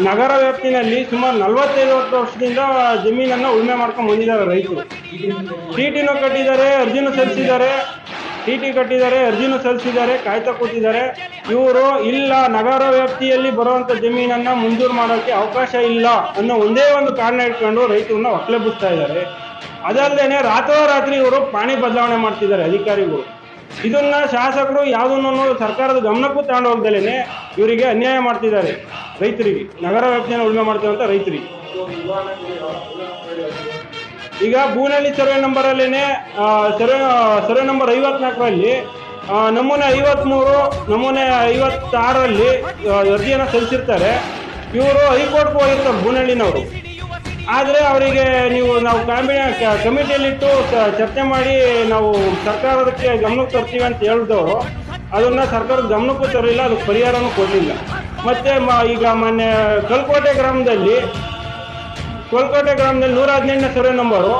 ನಗರ ವ್ಯಾಪ್ತಿನಲ್ಲಿ ಸುಮಾರು 45 ವರ್ಷದಿಂದ ಜಮೀನನ್ನು ಉಳುಮೆ ಮಾಡ್ಕೊಂಡು ಬಂದಿದ್ದಾರೆ ರೈತರು. ಟಿಟಿನೂ ಕಟ್ಟಿದ್ದಾರೆ, ಅರ್ಜಿನೂ ಸಲ್ಲಿಸಿದ್ದಾರೆ. ಟಿಟಿ ಕಟ್ಟಿದ್ದಾರೆ, ಅರ್ಜಿನೂ ಸಲ್ಲಿಸಿದ್ದಾರೆ, ಕಾಯ್ತಾ ಕೂತಿದ್ದಾರೆ. ಇವರು ಇಲ್ಲ, ನಗರ ವ್ಯಾಪ್ತಿಯಲ್ಲಿ ಬರುವಂಥ ಜಮೀನನ್ನು ಮಂಜೂರು ಮಾಡೋಕ್ಕೆ ಅವಕಾಶ ಇಲ್ಲ ಅನ್ನೋ ಒಂದೇ ಒಂದು ಕಾರಣ ಇಟ್ಕೊಂಡು ರೈತರನ್ನ ಒಕ್ಕಲೆಬ್ಬಿಸ್ತಾ ಇದ್ದಾರೆ. ಅದಲ್ಲದೆ ರಾತ್ರೋರಾತ್ರಿ ಇವರು ಪಾಣಿ ಬದಲಾವಣೆ ಮಾಡ್ತಿದ್ದಾರೆ ಅಧಿಕಾರಿಗಳು. ಇದನ್ನ ಶಾಸಕರು ಯಾವುದನ್ನು ಸರ್ಕಾರದ ಗಮನಕ್ಕೂ ತಗೊಂಡು ಹೋಗ್ದಲೇ ಇವರಿಗೆ ಅನ್ಯಾಯ ಮಾಡ್ತಿದ್ದಾರೆ. ರೈತರಿಗೆ, ನಗರ ವ್ಯಾಪ್ತಿಯನ್ನು ಉಳುಮೆ ಮಾಡ್ತಿರುವಂಥ ರೈತರಿಗೆ. ಈಗ ಬೂನಹಳ್ಳಿ ಸರ್ವೆ ನಂಬರಲ್ಲೇನೆ ಸರ್ವೆ ನಂಬರ್ 54ರಲ್ಲಿ ನಮೂನೆ 53, ನಮೂನೆ 56ರಲ್ಲಿ ಅರ್ಜಿಯನ್ನು ಸಲ್ಲಿಸಿರ್ತಾರೆ. ಇವರು ಹೈಕೋರ್ಟ್ಗೆ ಹೋಗಿರ್ತಾರೆ ಬೂನಹಳ್ಳಿನವರು. ಆದರೆ ಅವರಿಗೆ ನಾವು ಕಮಿಟಿಯಲ್ಲಿಟ್ಟು ಚರ್ಚೆ ಮಾಡಿ ನಾವು ಸರ್ಕಾರಕ್ಕೆ ಗಮನಕ್ಕೆ ತರ್ತೀವಿ ಅಂತ ಹೇಳಿದವರು ಅದನ್ನು ಸರ್ಕಾರದ ಗಮನಕ್ಕೂ ತರಲಿಲ್ಲ, ಅದಕ್ಕೆ ಪರಿಹಾರನೂ ಕೊಡಲಿಲ್ಲ. ಮತ್ತು ಈಗ ಮೊನ್ನೆ ಕಲ್ಕೋಟೆ ಗ್ರಾಮದಲ್ಲಿ 118ನೇ ಸರ್ವೆ ನಂಬರು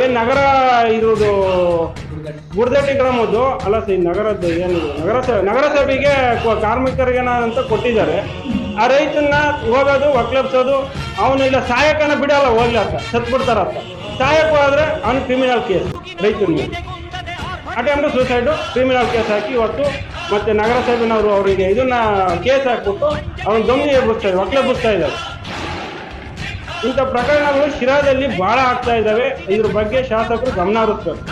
ಏನು ನಗರ ಇದ್ರದ್ದು ಗುರ್ದಟ್ಟಿ ಗ್ರಾಮದ್ದು ಅಲ್ಲ ಸರ್, ನಗರದ್ದು ಏನಿದೆ ನಗರಸಭೆಗೆ ಕಾರ್ಮಿಕರಿಗೆ ಅಂತ ಕೊಟ್ಟಿದ್ದಾರೆ. ಆ ರೈತನ್ನ ಹೋಗೋದು ಒಕ್ಲೆಬ್ಸೋದು, ಅವನಿಲ್ಲ ಸಹಾಯಕನ ಬಿಡಲ್ಲ, ಹೋಗ್ಲಾಕ ಸತ್ಬಿಡ್ತಾರತ್ತ. ಸಹಾಯಕ ಆದ್ರೆ ಅವನು ಕ್ರಿಮಿನಲ್ ಕೇಸ್, ರೈತನಿಗೆ ಅಟೆಂಪ್ಟ್ ಸೂಸೈಡು ಕ್ರಿಮಿನಲ್ ಕೇಸ್ ಹಾಕಿ ಇವತ್ತು ಮತ್ತೆ ನಗರಸಭೆನವರು ಅವರಿಗೆ ಇದನ್ನ ಕೇಸ್ ಹಾಕ್ಬಿಟ್ಟು ಅವನ ಗಮನ ಒಕ್ಲೆಬ್ಬಿಸ್ತಾ ಇದ್ದಾರೆ. ಇಂಥ ಪ್ರಕರಣಗಳು ಶಿರಾದಲ್ಲಿ ಬಹಳ ಆಗ್ತಾ ಇದ್ದಾವೆ. ಇದ್ರ ಬಗ್ಗೆ ಶಾಸಕರು ಗಮನ ಹರಿಸ್ಬೇಕು.